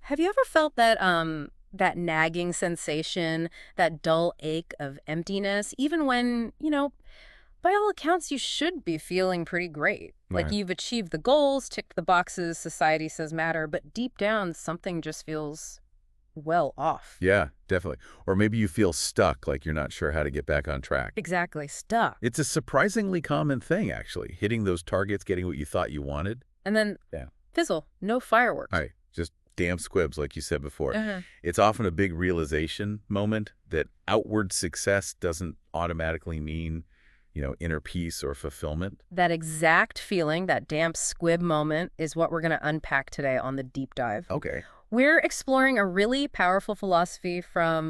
Have you ever felt that nagging sensation, that dull ache of emptiness, even when, by all accounts, you should be feeling pretty great? Like Right. you've achieved the goals, ticked the boxes society says matter, but deep down, something just feels well off. Yeah, definitely. Or maybe you feel stuck, like you're not sure how to get back on track. Exactly, stuck. It's a surprisingly common thing, actually, hitting those targets, getting what you thought you wanted. And then Yeah. fizzle, no fireworks. Right. Just damn squibs, like you said before. Uh-huh. It's often a big realization moment that outward success doesn't automatically mean, inner peace or fulfillment. That exact feeling, that damp squib moment, is what we're going to unpack today on the deep dive. Okay. We're exploring a really powerful philosophy from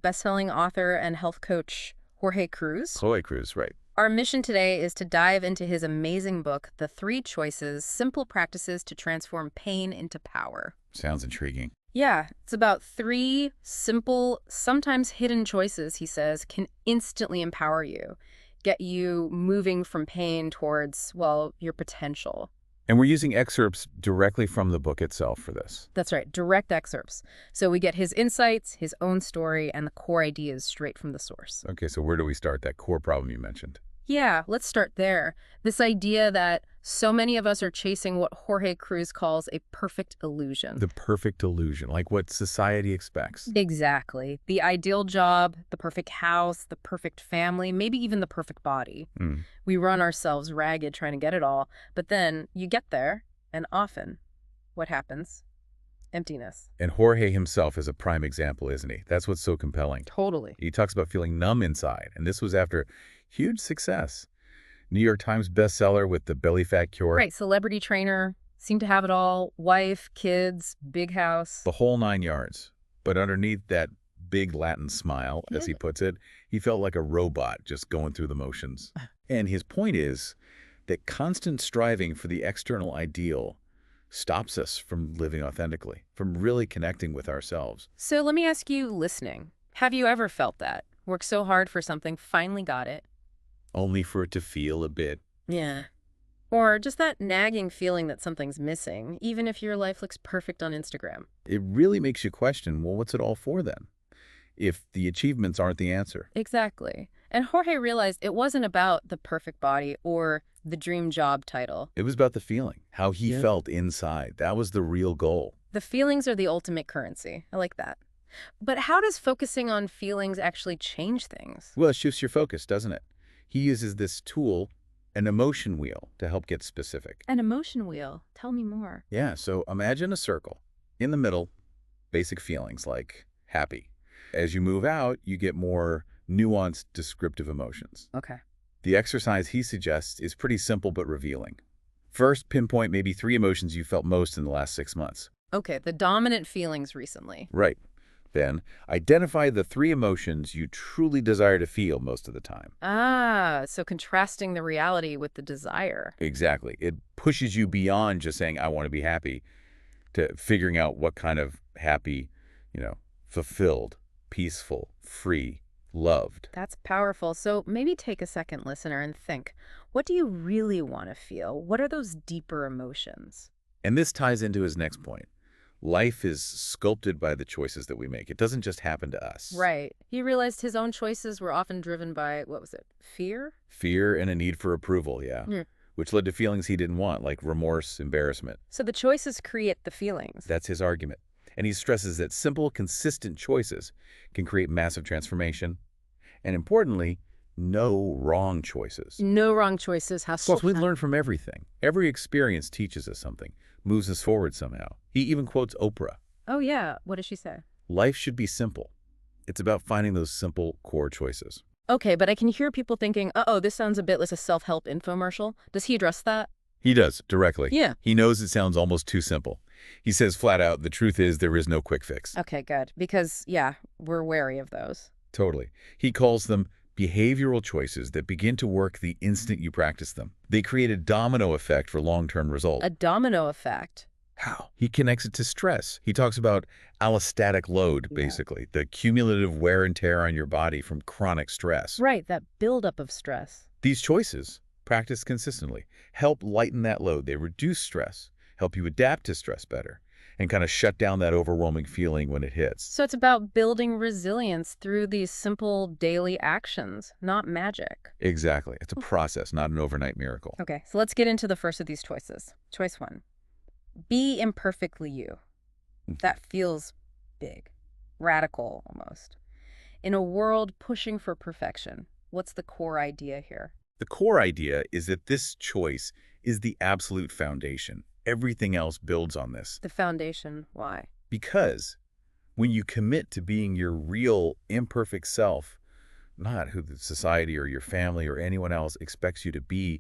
best-selling author and health coach Jorge Cruise. Jorge Cruise, right. Our mission today is to dive into his amazing book, The Three Choices, Simple Practices to Transform Pain into Power. Sounds intriguing. Yeah, it's about three simple, sometimes hidden choices, he says, can instantly empower you, get you moving from pain towards, well, your potential. And we're using excerpts directly from the book itself for this. That's right, direct excerpts. So we get his insights, his own story, and the core ideas straight from the source. Okay, so where do we start? That core problem you mentioned. Yeah, let's start there. This idea that so many of us are chasing what Jorge Cruise calls a perfect illusion. The perfect illusion, like what society expects. Exactly. The ideal job, the perfect house, the perfect family, maybe even the perfect body. Mm. We run ourselves ragged trying to get it all, but then you get there, and often, what happens? Emptiness. And Jorge himself is a prime example, isn't he? That's what's so compelling. Totally. He talks about feeling numb inside, and this was after huge success. New York Times bestseller with the belly fat cure. Right, celebrity trainer, seemed to have it all, wife, kids, big house. The whole 9 yards. But underneath that big Latin smile, as he puts it, he felt like a robot just going through the motions. And his point is that constant striving for the external ideal stops us from living authentically, from really connecting with ourselves. So let me ask you, listening, have you ever felt that? Worked so hard for something, finally got it. Only for it to feel a bit. Yeah. Or just that nagging feeling that something's missing, even if your life looks perfect on Instagram. It really makes you question, well, what's it all for then? If the achievements aren't the answer. Exactly. And Jorge realized it wasn't about the perfect body or the dream job title. It was about the feeling, how he felt inside. That was the real goal. The feelings are the ultimate currency. I like that. But how does focusing on feelings actually change things? Well, it shifts your focus, doesn't it? He uses this tool, an emotion wheel, to help get specific. An emotion wheel. Tell me more. Yeah, so imagine a circle. In the middle, basic feelings like happy. As you move out, you get more nuanced, descriptive emotions. Okay. The exercise he suggests is pretty simple but revealing. First, pinpoint maybe 3 emotions you felt most in the last 6 months. Okay, the dominant feelings recently. Right. Then, identify the 3 emotions you truly desire to feel most of the time. Ah, so contrasting the reality with the desire. Exactly. It pushes you beyond just saying, I want to be happy, to figuring out what kind of happy, fulfilled, peaceful, free, loved. That's powerful. So maybe take a second, listener, and think, what do you really want to feel? What are those deeper emotions? And this ties into his next point. Life is sculpted by the choices that we make. It doesn't just happen to us. Right. He realized his own choices were often driven by, what was it, fear? Fear and a need for approval, yeah. Which led to feelings he didn't want, like remorse, embarrassment. So the choices create the feelings. That's his argument. And he stresses that simple, consistent choices can create massive transformation. And importantly, no wrong choices. No wrong choices. How Plus, we learn from everything. Every experience teaches us something, moves us forward somehow. He even quotes Oprah. Oh, yeah. What does she say? Life should be simple. It's about finding those simple core choices. Okay, but I can hear people thinking, uh-oh, this sounds a bit like a self-help infomercial. Does he address that? He does, directly. Yeah. He knows it sounds almost too simple. He says flat out, the truth is there is no quick fix. Okay, good. Because, yeah, we're wary of those. Totally. He calls them behavioral choices that begin to work the instant you practice them. They create a domino effect for long-term results. A domino effect. How? He connects it to stress. He talks about allostatic load, basically, the cumulative wear and tear on your body from chronic stress. Right, that buildup of stress. These choices, practiced consistently, help lighten that load. They reduce stress, help you adapt to stress better, and kind of shut down that overwhelming feeling when it hits. So it's about building resilience through these simple daily actions, not magic. Exactly. It's a process, not an overnight miracle. Okay, so let's get into the first of these choices. Choice 1. Be imperfectly you. That feels big, radical almost. In a world pushing for perfection, what's the core idea here? The core idea is that this choice is the absolute foundation. Everything else builds on this. The foundation, why? Because when you commit to being your real, imperfect self, not who the society or your family or anyone else expects you to be,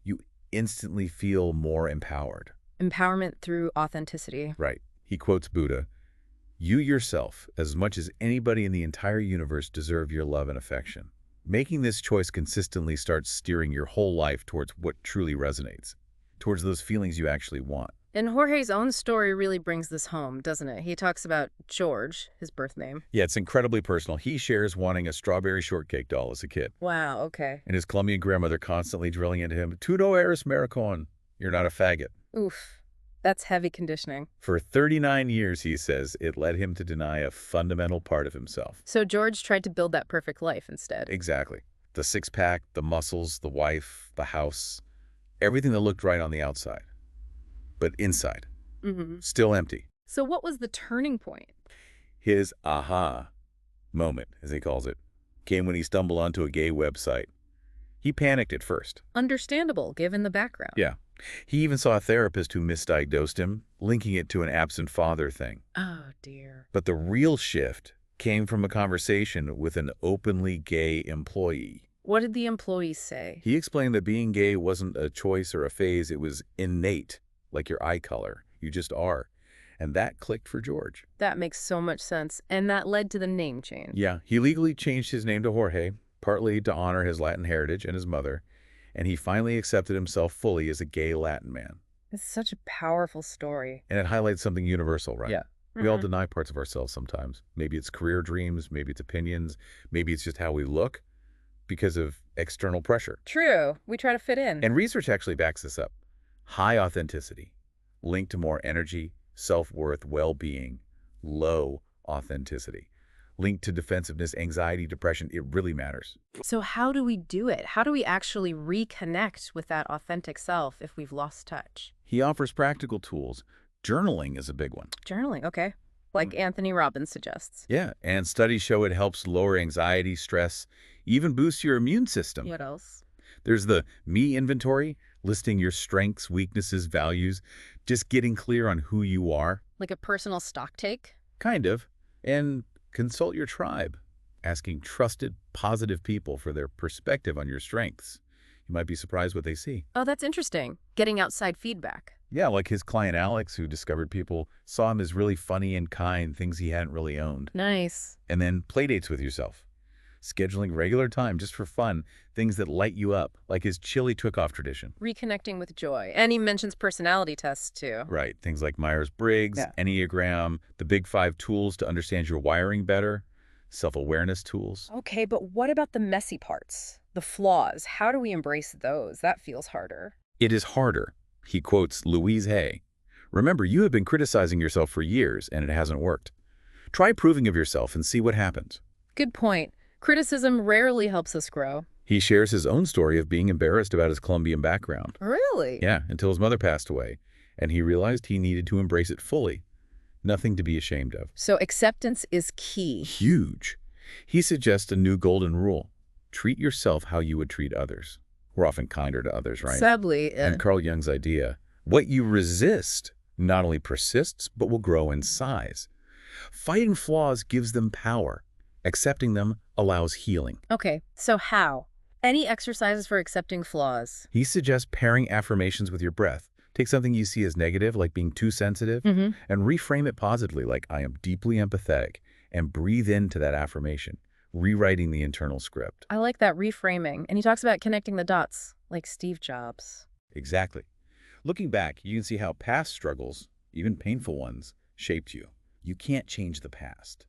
you instantly feel more empowered. Empowerment through authenticity. Right. He quotes Buddha, "You yourself, as much as anybody in the entire universe, deserve your love and affection." Making this choice consistently starts steering your whole life towards what truly resonates, towards those feelings you actually want. And Jorge's own story really brings this home, doesn't it? He talks about George, his birth name. Yeah, it's incredibly personal. He shares wanting a strawberry shortcake doll as a kid, Wow, okay. and his Colombian grandmother constantly drilling into him, "Tu no eres maricón. You're not a faggot." Oof. That's heavy conditioning. For 39 years, he says, it led him to deny a fundamental part of himself. So George tried to build that perfect life instead. Exactly. The six-pack, the muscles, the wife, the house, everything that looked right on the outside. But inside, still empty. So what was the turning point? His aha moment, as he calls it, came when he stumbled onto a gay website. He panicked at first. Understandable, given the background. Yeah. He even saw a therapist who misdiagnosed him, linking it to an absent father thing. Oh, dear. But the real shift came from a conversation with an openly gay employee. What did the employee say? He explained that being gay wasn't a choice or a phase, it was innate, like your eye color. You just are. And that clicked for George. That makes so much sense. And that led to the name change. Yeah, he legally changed his name to Jorge, partly to honor his Latin heritage and his mother, and he finally accepted himself fully as a gay Latin man. It's such a powerful story. And it highlights something universal, right? Yeah. We all deny parts of ourselves sometimes. Maybe it's career dreams, maybe it's opinions, maybe it's just how we look because of external pressure. True. We try to fit in. And research actually backs this up. High authenticity, linked to more energy, self-worth, well-being. Low authenticity, linked to defensiveness, anxiety, depression. It really matters. So how do we do it? How do we actually reconnect with that authentic self if we've lost touch? He offers practical tools. Journaling is a big one. Journaling, okay. Like Anthony Robbins suggests. Yeah, and studies show it helps lower anxiety, stress, even boosts your immune system. What else? There's the me inventory, listing your strengths, weaknesses, values, just getting clear on who you are. Like a personal stock take? Kind of. And consult your tribe, asking trusted, positive people for their perspective on your strengths. You might be surprised what they see. Oh, that's interesting. Getting outside feedback. Yeah, like his client Alex, who discovered people saw him as really funny and kind, things he hadn't really owned. Nice. And then play dates with yourself. Scheduling regular time just for fun, things that light you up, like his chili cook-off tradition. Reconnecting with joy. And he mentions personality tests, too. Right, things like Myers-Briggs, Yeah. Enneagram, the big 5 tools to understand your wiring better, self-awareness tools. Okay, but what about the messy parts? The flaws? How do we embrace those? That feels harder. It is harder. He quotes Louise Hay. "Remember, you have been criticizing yourself for years, and it hasn't worked. Try proving of yourself and see what happens." Good point. Criticism rarely helps us grow. He shares his own story of being embarrassed about his Colombian background. Really? Yeah, until his mother passed away, and he realized he needed to embrace it fully. Nothing to be ashamed of. So acceptance is key. Huge. He suggests a new golden rule. Treat yourself how you would treat others. We're often kinder to others, right? Sadly. And Carl Jung's idea, what you resist not only persists, but will grow in size. Fighting flaws gives them power. Accepting them allows healing. Okay, so how? Any exercises for accepting flaws? He suggests pairing affirmations with your breath. Take something you see as negative, like being too sensitive, and reframe it positively, like I am deeply empathetic, and breathe into that affirmation, rewriting the internal script. I like that reframing. And he talks about connecting the dots, like Steve Jobs. Exactly. Looking back, you can see how past struggles, even painful ones, shaped you. You can't change the past.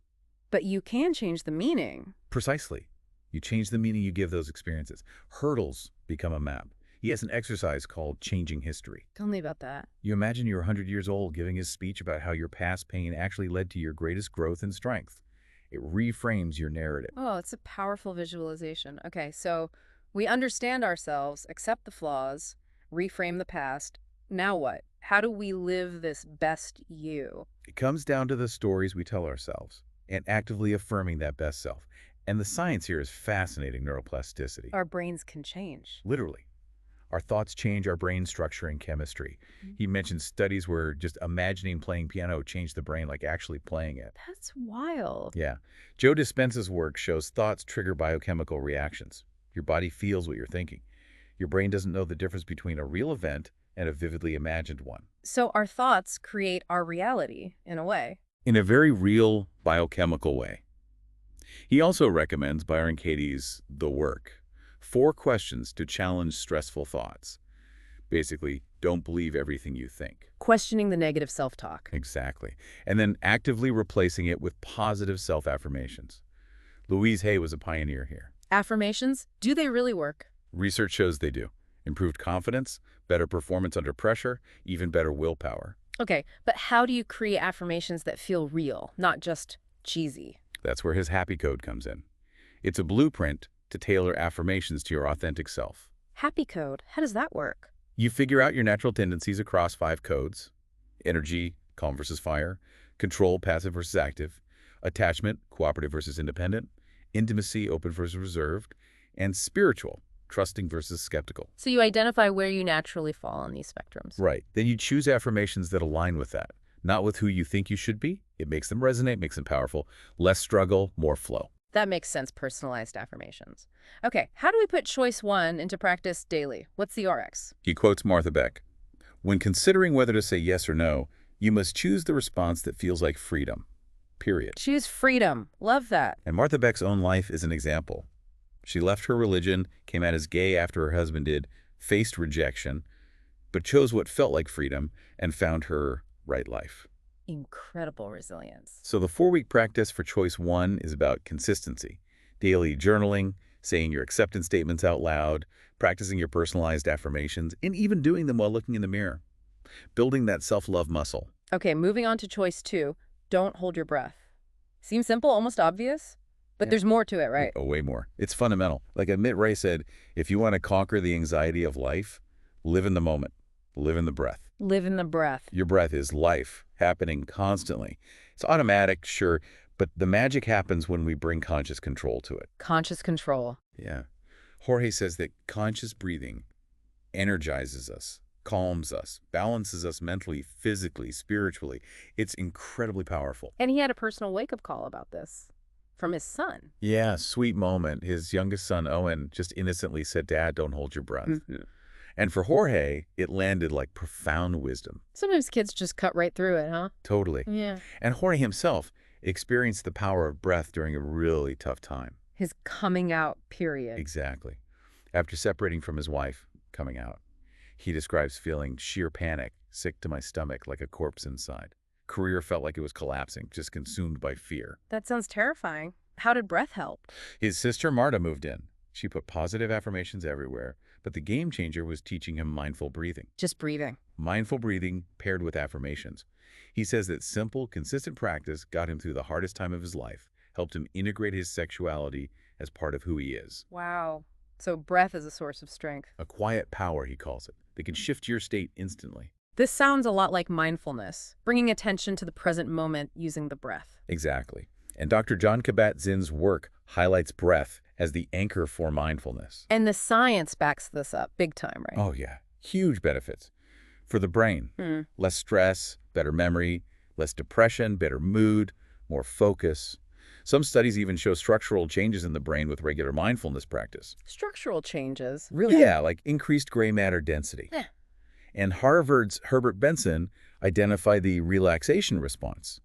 But you can change the meaning. Precisely. You change the meaning you give those experiences. Hurdles become a map. He has an exercise called changing history. Tell me about that. You imagine you're 100 years old giving his speech about how your past pain actually led to your greatest growth and strength. It reframes your narrative. Oh, it's a powerful visualization. Okay, so we understand ourselves, accept the flaws, reframe the past. Now what? How do we live this best you? It comes down to the stories we tell ourselves and actively affirming that best self. And the science here is fascinating neuroplasticity. Our brains can change. Literally. Our thoughts change our brain structure and chemistry. He mentioned studies where just imagining playing piano changed the brain like actually playing it. That's wild. Yeah. Joe Dispenza's work shows thoughts trigger biochemical reactions. Your body feels what you're thinking. Your brain doesn't know the difference between a real event and a vividly imagined one. So our thoughts create our reality, in a way. In a very real biochemical way. He also recommends Byron Katie's The Work. 4 questions to challenge stressful thoughts. Basically, don't believe everything you think. Questioning the negative self-talk. Exactly. And then actively replacing it with positive self-affirmations. Louise Hay was a pioneer here. Affirmations, do they really work? Research shows they do. Improved confidence, better performance under pressure, even better willpower. Okay, but how do you create affirmations that feel real, not just cheesy? That's where his happy code comes in. It's a blueprint to tailor affirmations to your authentic self. Happy code, how does that work? You figure out your natural tendencies across 5 codes. Energy, calm versus fire. Control, passive versus active. Attachment, cooperative versus independent. Intimacy, open versus reserved. And spiritual, trusting versus skeptical. So you identify where you naturally fall on these spectrums. Right. Then you choose affirmations that align with that, not with who you think you should be. It makes them resonate, makes them powerful. Less struggle, more flow. That makes sense, personalized affirmations. Okay, how do we put choice 1 into practice daily? What's the RX? He quotes Martha Beck. When considering whether to say yes or no, you must choose the response that feels like freedom. Period. Choose freedom. Love that. And Martha Beck's own life is an example. She left her religion, came out as gay after her husband did, faced rejection, but chose what felt like freedom and found her right life. Incredible resilience. So the 4-week practice for choice 1 is about consistency. Daily journaling, saying your acceptance statements out loud, practicing your personalized affirmations, and even doing them while looking in the mirror. Building that self-love muscle. Okay, moving on to choice 2, don't hold your breath. Seems simple, almost obvious, but there's more to it, right? Oh, way more. It's fundamental. Like Amit Ray said, if you want to conquer the anxiety of life, live in the moment. Live in the breath. Live in the breath. Your breath is life, happening constantly. It's automatic, sure, but the magic happens when we bring conscious control to it. Conscious control. Yeah. Jorge says that conscious breathing energizes us, calms us, balances us mentally, physically, spiritually. It's incredibly powerful. And he had a personal wake-up call about this from his son. Yeah, sweet moment. His youngest son, Owen, just innocently said, "Dad, don't hold your breath." And for Jorge, it landed like profound wisdom. Sometimes kids just cut right through it, huh? Totally. Yeah. And Jorge himself experienced the power of breath during a really tough time. His coming out period. Exactly. After separating from his wife, coming out, he describes feeling sheer panic, sick to my stomach, like a corpse inside. Career felt like it was collapsing, just consumed by fear. That sounds terrifying. How did breath help? His sister Marta moved in. She put positive affirmations everywhere, but the game changer was teaching him mindful breathing. Just breathing. Mindful breathing paired with affirmations. He says that simple, consistent practice got him through the hardest time of his life, helped him integrate his sexuality as part of who he is. Wow. So breath is a source of strength. A quiet power, he calls it, that can shift your state instantly. This sounds a lot like mindfulness, bringing attention to the present moment using the breath. Exactly. And Dr. John Kabat-Zinn's work highlights breath as the anchor for mindfulness. And the science backs this up big time, right? Oh, yeah. Huge benefits. For the brain, less stress, better memory, less depression, better mood, more focus. Some studies even show structural changes in the brain with regular mindfulness practice. Structural changes. Really? Yeah, like increased gray matter density. Yeah. And Harvard's Herbert Benson identified the relaxation response,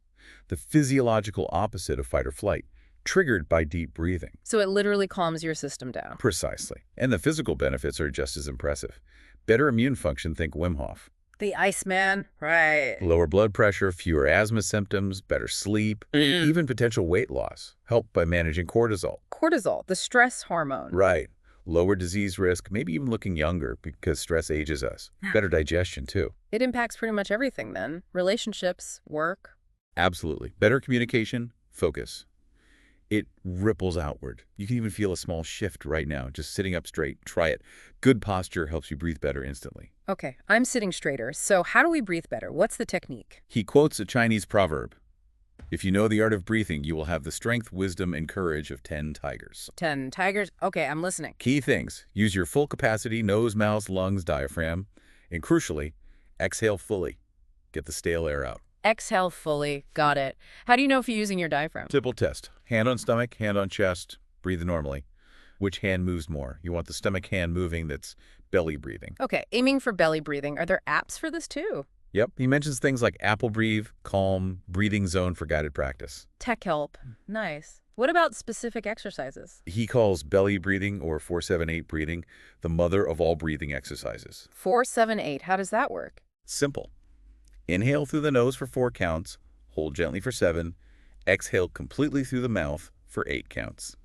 the physiological opposite of fight or flight, triggered by deep breathing. So it literally calms your system down. Precisely. And the physical benefits are just as impressive. Better immune function, think Wim Hof. The Iceman, right. Lower blood pressure, fewer asthma symptoms, better sleep, even potential weight loss, helped by managing cortisol. Cortisol, the stress hormone. Right. lower disease risk, maybe even looking younger because stress ages us. Better digestion, too. It impacts pretty much everything then. Relationships, work. Absolutely. Better communication, focus. It ripples outward. You can even feel a small shift right now, just sitting up straight. Try it. Good posture helps you breathe better instantly. Okay, I'm sitting straighter. So how do we breathe better? What's the technique? He quotes a Chinese proverb. If you know the art of breathing, you will have the strength, wisdom, and courage of 10 tigers. 10 tigers? Okay, I'm listening. Key things. Use your full capacity, nose, mouth, lungs, diaphragm. And crucially, exhale fully. Get the stale air out. Exhale fully. Got it. How do you know if you're using your diaphragm? Simple test. Hand on stomach, hand on chest. Breathe normally. Which hand moves more? You want the stomach hand moving, that's belly breathing. Okay, aiming for belly breathing. Are there apps for this too? Yep. He mentions things like Apple Breathe, Calm, Breathing Zone for guided practice. Tech help. Nice. What about specific exercises? He calls belly breathing or 4-7-8 breathing the mother of all breathing exercises. 4-7-8. How does that work? Simple. Inhale through the nose for 4 counts, hold gently for 7, exhale completely through the mouth for 8 counts.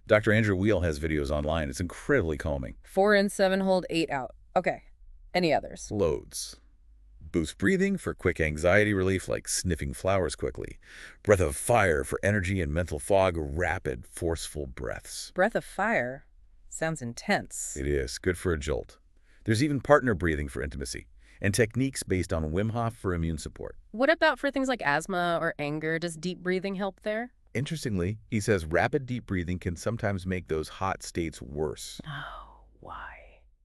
Dr. Andrew Weil has videos online. It's incredibly calming. 4 in, 7 hold, 8 out. Okay. Any others? Loads. Boost breathing for quick anxiety relief like sniffing flowers quickly. Breath of fire for energy and mental fog, rapid, forceful breaths. Breath of fire. Sounds intense. It is. Good for a jolt. There's even partner breathing for intimacy and techniques based on Wim Hof for immune support. What about for things like asthma or anger? Does deep breathing help there? Interestingly, he says rapid deep breathing can sometimes make those hot states worse Oh, why?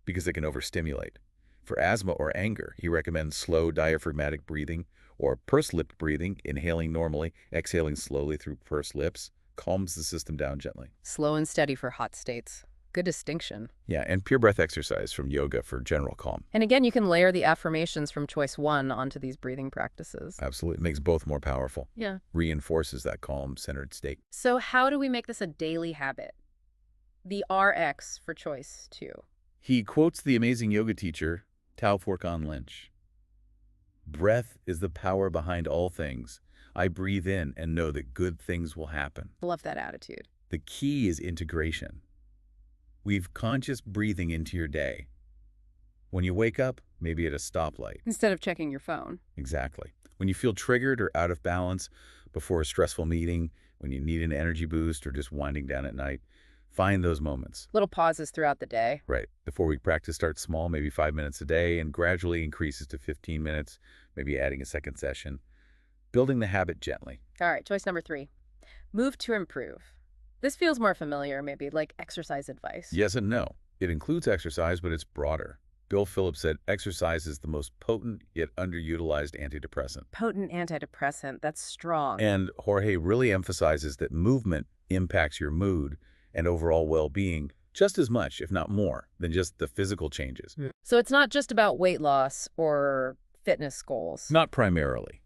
because it can overstimulate. For asthma or anger, he recommends slow diaphragmatic breathing or pursed-lipped breathing, inhaling normally, exhaling slowly through pursed lips, calms the system down gently. Slow and steady for hot states. Good distinction. Yeah, and pure breath exercise from yoga for general calm. And again, you can layer the affirmations from choice 1 onto these breathing practices. Absolutely. It makes both more powerful. Yeah. Reinforces that calm, centered state. So how do we make this a daily habit? The RX for choice 2. He quotes the amazing yoga teacher, Tao Forkan Lynch. Breath is the power behind all things. I breathe in and know that good things will happen. Love that attitude. The key is integration. Weave conscious breathing into your day. When you wake up, maybe at a stoplight. Instead of checking your phone. Exactly. When you feel triggered or out of balance before a stressful meeting, when you need an energy boost or just winding down at night, find those moments. Little pauses throughout the day. Right. The 4-week practice starts small, maybe 5 minutes a day, and gradually increases to 15 minutes, maybe adding a second session. Building the habit gently. All right, choice number 3. Move to improve. This feels more familiar, maybe like exercise advice. Yes and no. It includes exercise, but it's broader. Bill Phillips said exercise is the most potent yet underutilized antidepressant. Potent antidepressant. That's strong. And Jorge really emphasizes that movement impacts your mood and overall well-being just as much, if not more, than just the physical changes. So it's not just about weight loss or fitness goals. Not primarily.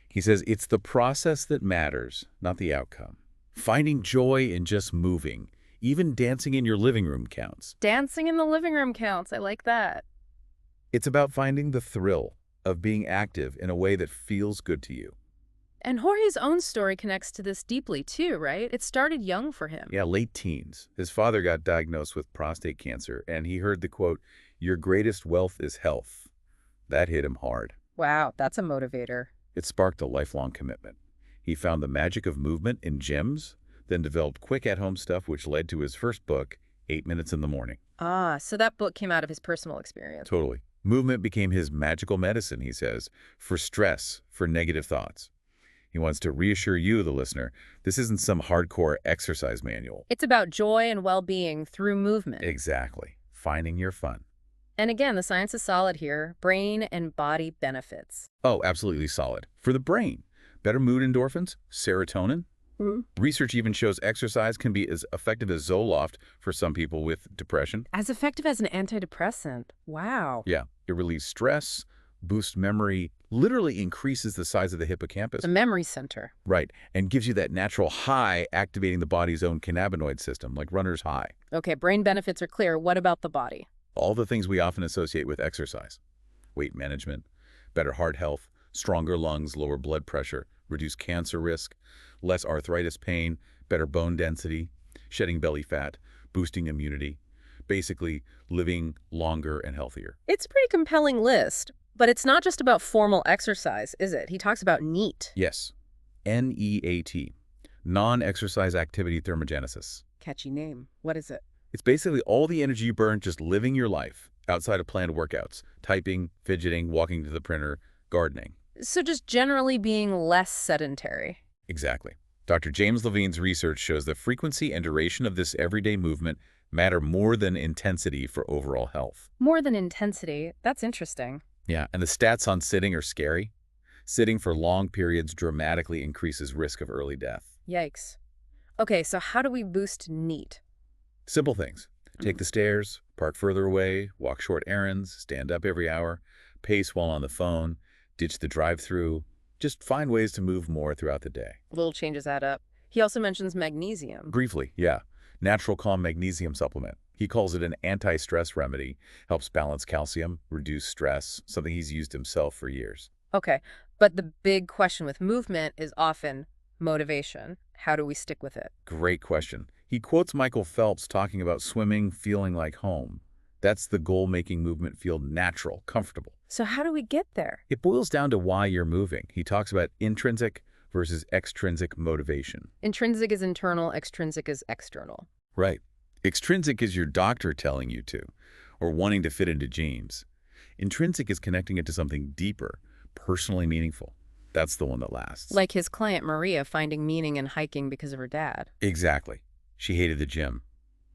He says it's the process that matters, not the outcome. Finding joy in just moving, even dancing in your living room counts. Dancing in the living room counts. I like that. It's about finding the thrill of being active in a way that feels good to you. And Jorge's own story connects to this deeply too, right? It started young for him. Yeah, late teens. His father got diagnosed with prostate cancer, and he heard the quote, "Your greatest wealth is health." That hit him hard. Wow, that's a motivator. It sparked a lifelong commitment. He found the magic of movement in gyms, then developed quick at-home stuff, which led to his first book, 8 Minutes in the Morning. Ah, so that book came out of his personal experience. Totally. Movement became his magical medicine, he says, for stress, for negative thoughts. He wants to reassure you, the listener, this isn't some hardcore exercise manual. It's about joy and well-being through movement. Exactly. Finding your fun. And again, the science is solid here. Brain and body benefits. Oh, absolutely solid. For the brain, better mood endorphins, serotonin. Research even shows exercise can be as effective as Zoloft for some people with depression. As effective as an antidepressant. Wow. Yeah, it relieves stress, boosts memory, literally increases the size of the hippocampus. The memory center. Right, and gives you that natural high, activating the body's own cannabinoid system, like runner's high. Okay, brain benefits are clear. What about the body? All the things we often associate with exercise. Weight management, better heart health, stronger lungs, lower blood pressure, reduce cancer risk, less arthritis pain, better bone density, shedding belly fat, boosting immunity, basically living longer and healthier. It's a pretty compelling list, but it's not just about formal exercise, is it? He talks about NEAT. Yes, NEAT, non-exercise activity thermogenesis. Catchy name. What is it? It's basically all the energy you burn just living your life outside of planned workouts, typing, fidgeting, walking to the printer, gardening. So just generally being less sedentary. Exactly. Dr. James Levine's research shows the frequency and duration of this everyday movement matter more than intensity for overall health. More than intensity. That's interesting. Yeah, and the stats on sitting are scary. Sitting for long periods dramatically increases risk of early death. Yikes. Okay, so how do we boost NEAT? Simple things. Take the stairs, park further away, walk short errands, stand up every hour, pace while on the phone, ditch the drive-through. Just find ways to move more throughout the day. Little changes add up. He also mentions magnesium. Briefly, yeah. Natural Calm magnesium supplement. He calls it an anti-stress remedy, helps balance calcium, reduce stress, something he's used himself for years. Okay, but the big question with movement is often motivation. How do we stick with it? Great question. He quotes Michael Phelps talking about swimming feeling like home. That's the goal making movement feel natural, comfortable. So how do we get there? It boils down to why you're moving. He talks about intrinsic versus extrinsic motivation. Intrinsic is internal, extrinsic is external. Right. Extrinsic is your doctor telling you to, or wanting to fit into jeans. Intrinsic is connecting it to something deeper, personally meaningful. That's the one that lasts. Like his client Maria finding meaning in hiking because of her dad. Exactly. She hated the gym,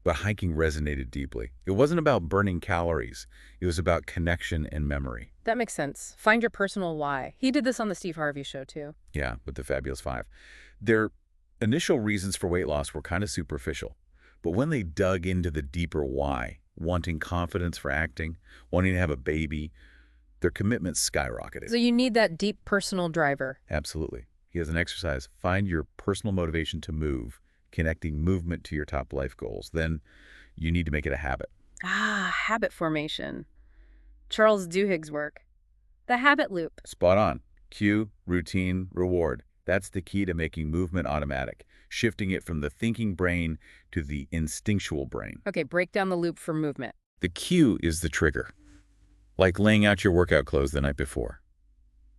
but hiking resonated deeply. It wasn't about burning calories. It was about connection and memory. That makes sense. Find your personal why. He did this on the Steve Harvey show, too. Yeah, with the Fabulous Five. Their initial reasons for weight loss were kind of superficial, but when they dug into the deeper why, wanting confidence for acting, wanting to have a baby, their commitment skyrocketed. So you need that deep personal driver. Absolutely. He has an exercise. Find your personal motivation to move, connecting movement to your top life goals. Then you need to make it a habit. Ah, habit formation. Charles Duhigg's work. The habit loop. Spot on. Cue, routine, reward. That's the key to making movement automatic, shifting it from the thinking brain to the instinctual brain. Okay, break down the loop for movement. The cue is the trigger, like laying out your workout clothes the night before.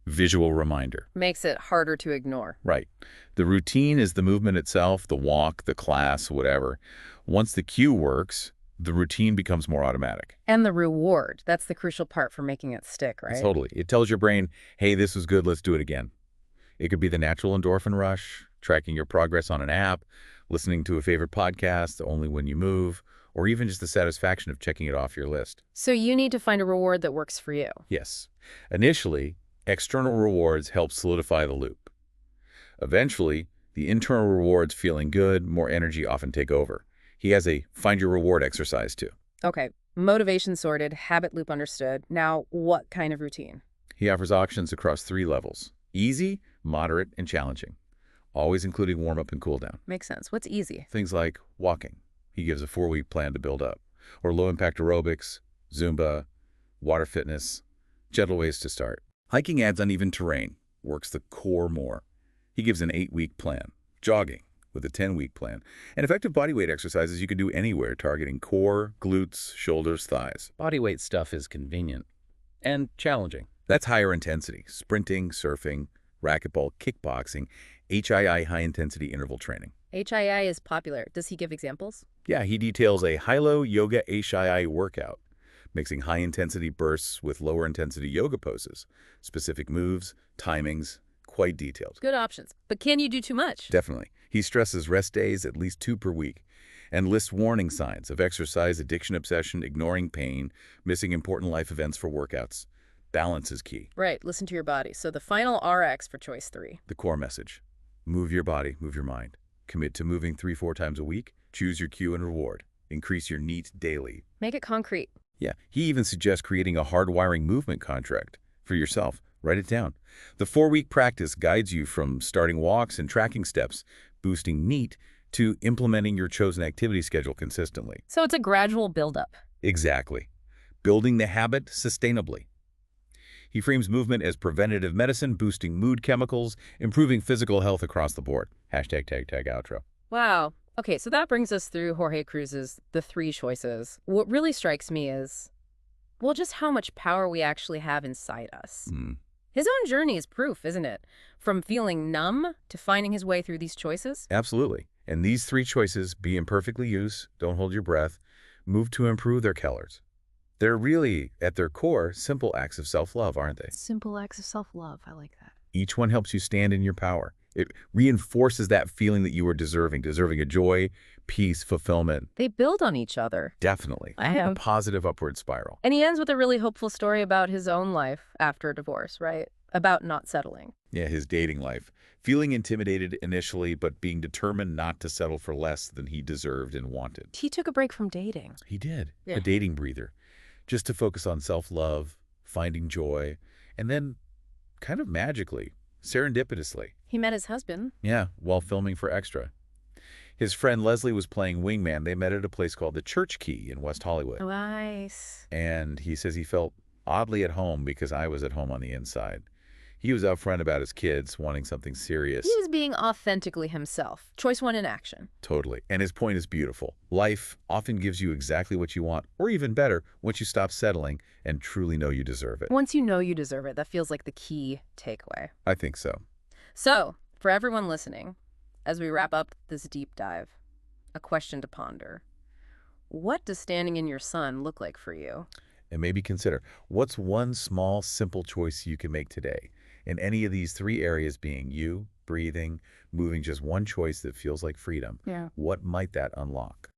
Visual reminder. Makes it harder to ignore. Right. The routine is the movement itself, the walk, the class, whatever. Once the cue works, the routine becomes more automatic. And the reward. That's the crucial part for making it stick, right? Totally. It tells your brain, hey, this was good, let's do it again. It could be the natural endorphin rush, tracking your progress on an app, listening to a favorite podcast only when you move, or even just the satisfaction of checking it off your list. So you need to find a reward that works for you. Yes. Initially, external rewards help solidify the loop. Eventually, the internal rewards feeling good, more energy often take over. He has a find your reward exercise too. Okay, motivation sorted, habit loop understood. Now, what kind of routine? He offers options across 3 levels: easy, moderate, and challenging, always including warm-up and cool-down. Makes sense. What's easy? Things like walking. He gives a 4-week plan to build up. Or low-impact aerobics, Zumba, water fitness, gentle ways to start. Hiking adds uneven terrain, works the core more. He gives an 8-week plan. Jogging with a 10-week plan. And effective bodyweight exercises you can do anywhere, targeting core, glutes, shoulders, thighs. Bodyweight stuff is convenient and challenging. That's higher intensity: sprinting, surfing, racquetball, kickboxing, HII, high-intensity interval training. HII is popular. Does he give examples? Yeah, he details a high-low yoga HII workout, mixing high-intensity bursts with lower-intensity yoga poses, specific moves, timings, quite detailed. Good options. But can you do too much? Definitely. He stresses rest days, at least 2 per week, and lists warning signs of exercise addiction obsession, ignoring pain, missing important life events for workouts. Balance is key. Right. Listen to your body. So the final RX for choice 3. The core message: move your body, move your mind. Commit to moving 3-4 times a week. Choose your cue and reward. Increase your NEAT daily. Make it concrete. Yeah, he even suggests creating a hardwiring movement contract for yourself. Write it down. The 4-week practice guides you from starting walks and tracking steps, boosting NEAT, to implementing your chosen activity schedule consistently. So it's a gradual buildup. Exactly. Building the habit sustainably. He frames movement as preventative medicine, boosting mood chemicals, improving physical health across the board. #tag outro. Wow. Okay, so that brings us through Jorge Cruise's The Three Choices. What really strikes me is, well, just how much power we actually have inside us. Mm, His own journey is proof, isn't it? From feeling numb to finding his way through these choices. absolutely. And these three choices, be imperfectly used, don't hold your breath, move to improve their colors. They're really, at their core, simple acts of self-love, aren't they? Simple acts of self-love. I like that. Each one helps you stand in your power. It reinforces that feeling that you are deserving of joy, peace, fulfillment. They build on each other. Definitely. I A have. positive upward spiral. And he ends with a really hopeful story about his own life after a divorce, right? About not settling. Yeah, his dating life. Feeling intimidated initially, but being determined not to settle for less than he deserved and wanted. He took a break from dating. He did. Yeah. A dating breather. Just to focus on self-love, finding joy, and then kind of magically, serendipitously, He met his husband. yeah, while filming for Extra. His friend Leslie was playing wingman. They met at a place called the Church Key in West Hollywood. Nice. And he says he felt oddly at home because I was at home on the inside. He was upfront about his kids, wanting something serious. He was being authentically himself. Choice one in action. Totally. And his point is beautiful. Life often gives you exactly what you want, or even better, once you stop settling and truly know you deserve it. Once you know you deserve it, that feels like the key takeaway. I think so. So, for everyone listening, as we wrap up this deep dive, a question to ponder. What does standing in your sun look like for you? And maybe consider, what's one small, simple choice you can make today? In any of these three areas being you, breathing, moving just one choice that feels like freedom, Yeah. what might that unlock?